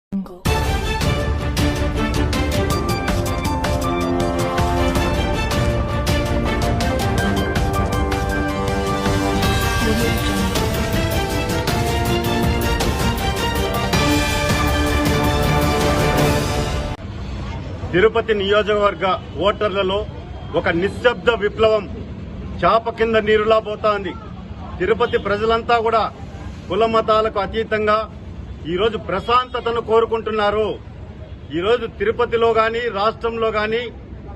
తిరుపతి నియోజకవర్గ ఓటర్లలో ఒక నిశ్శబ్ద విప్లవం చాప కింద నీరులా పోతోంది. తిరుపతి ప్రజలంతా కూడా కుల మతాలకు అతీతంగా ఈరోజు ప్రశాంతతను కోరుకుంటున్నారు. ఈరోజు తిరుపతిలో గాని రాష్ట్రంలో గాని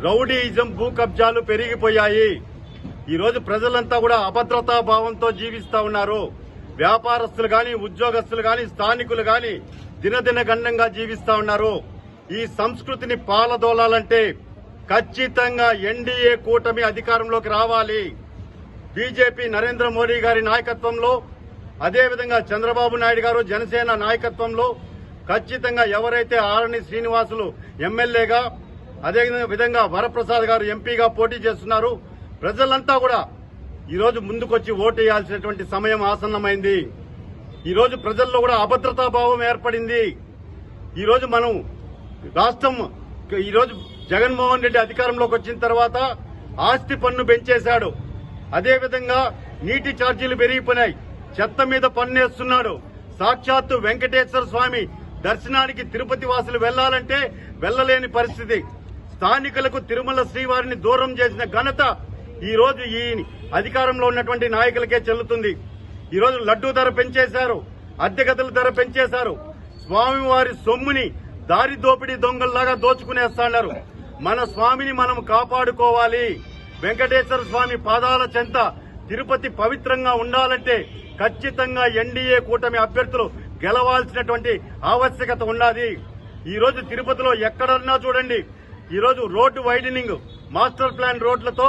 రౌడీయిజం భూ కబ్జాలు పెరిగిపోయాయి. ఈరోజు ప్రజలంతా కూడా అభద్రతా భావంతో జీవిస్తా ఉన్నారు. వ్యాపారస్తులు గాని ఉద్యోగస్తులు గాని స్థానికులు గాని దినదిన గండంగా జీవిస్తా ఉన్నారు. ఈ సంస్కృతిని పాలదోలాలంటే ఖచ్చితంగా ఎన్డీఏ కూటమి అధికారంలోకి రావాలి. బీజేపీ నరేంద్ర మోడీ గారి నాయకత్వంలో, అదేవిధంగా చంద్రబాబు నాయుడు గారు జనసేన నాయకత్వంలో ఖచ్చితంగా ఎవరైతే ఆరణి శ్రీనివాసులు ఎమ్మెల్యేగా, అదే విధంగా వరప్రసాద్ గారు ఎంపీగా పోటీ చేస్తున్నారు, ప్రజలంతా కూడా ఈరోజు ముందుకొచ్చి ఓటు వేయాల్సినటువంటి సమయం ఆసన్నమైంది. ఈరోజు ప్రజల్లో కూడా అభద్రతా భావం ఏర్పడింది. ఈరోజు మనం రాష్ట్రం ఈరోజు జగన్మోహన్ రెడ్డి అధికారంలోకి వచ్చిన తర్వాత ఆస్తి పన్ను పెంచేశాడు. అదేవిధంగా నీటి ఛార్జీలు పెరిగిపోయినాయి. చెత్త మీద పన్నేస్తున్నాడు. సాక్షాత్తు వెంకటేశ్వర స్వామి దర్శనానికి తిరుపతి వాసులు వెళ్లాలంటే వెళ్లలేని పరిస్థితి. స్థానికులకు తిరుమల శ్రీవారిని దూరం చేసిన ఘనత ఈ రోజు ఈ అధికారంలో ఉన్నటువంటి నాయకులకే చెల్లుతుంది. ఈరోజు లడ్డూ ధర పెంచేశారు, అద్దె గదుల ధర పెంచేశారు. స్వామివారి సొమ్ముని దారి దోపిడీ దొంగల్లాగా దోచుకునేస్తున్నారు. మన స్వామిని మనం కాపాడుకోవాలి. వెంకటేశ్వర స్వామి పాదాల చెంత తిరుపతి పవిత్రంగా ఉండాలంటే ఖచ్చితంగా ఎన్డీఏ కూటమి అభ్యర్థులు గెలవాల్సినటువంటి ఆవశ్యకత ఉన్నది. ఈ రోజు తిరుపతిలో ఎక్కడన్నా చూడండి, ఈరోజు రోడ్డు వైడనింగ్ మాస్టర్ ప్లాన్ రోడ్లతో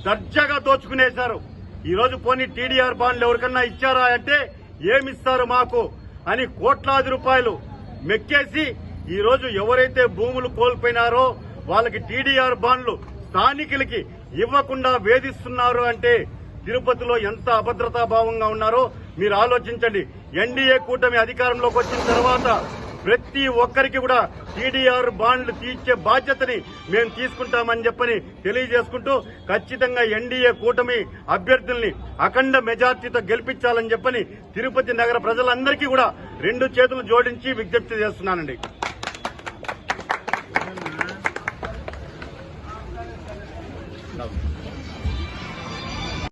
దర్జాగా దోచుకునేశారు. ఈరోజు పోనీ టీడీఆర్ బాండ్లు ఎవరికన్నా ఇచ్చారా అంటే ఏమిస్తారు మాకు అని కోట్లాది రూపాయలు మెక్కేసి ఈరోజు ఎవరైతే భూములు కోల్పోయినారో వాళ్ళకి టీడీఆర్ బాండ్లు స్థానికులకి ఇవ్వకుండా వేధిస్తున్నారు అంటే తిరుపతిలో ఎంత అభద్రతా భావంగా ఉన్నారో మీరు ఆలోచించండి. ఎన్డీఏ కూటమి అధికారంలోకి వచ్చిన తర్వాత ప్రతి ఒక్కరికి కూడా టీడీఆర్ బాండ్లు తీర్చే బాధ్యతని మేము తీసుకుంటామని చెప్పని తెలియజేసుకుంటూ ఖచ్చితంగా ఎన్డీఏ కూటమి అభ్యర్థుల్ని అఖండ మెజార్టీతో గెలిపించాలని చెప్పని తిరుపతి నగర ప్రజలందరికీ కూడా రెండు చేతులు జోడించి విజ్ఞప్తి చేస్తున్నానండి.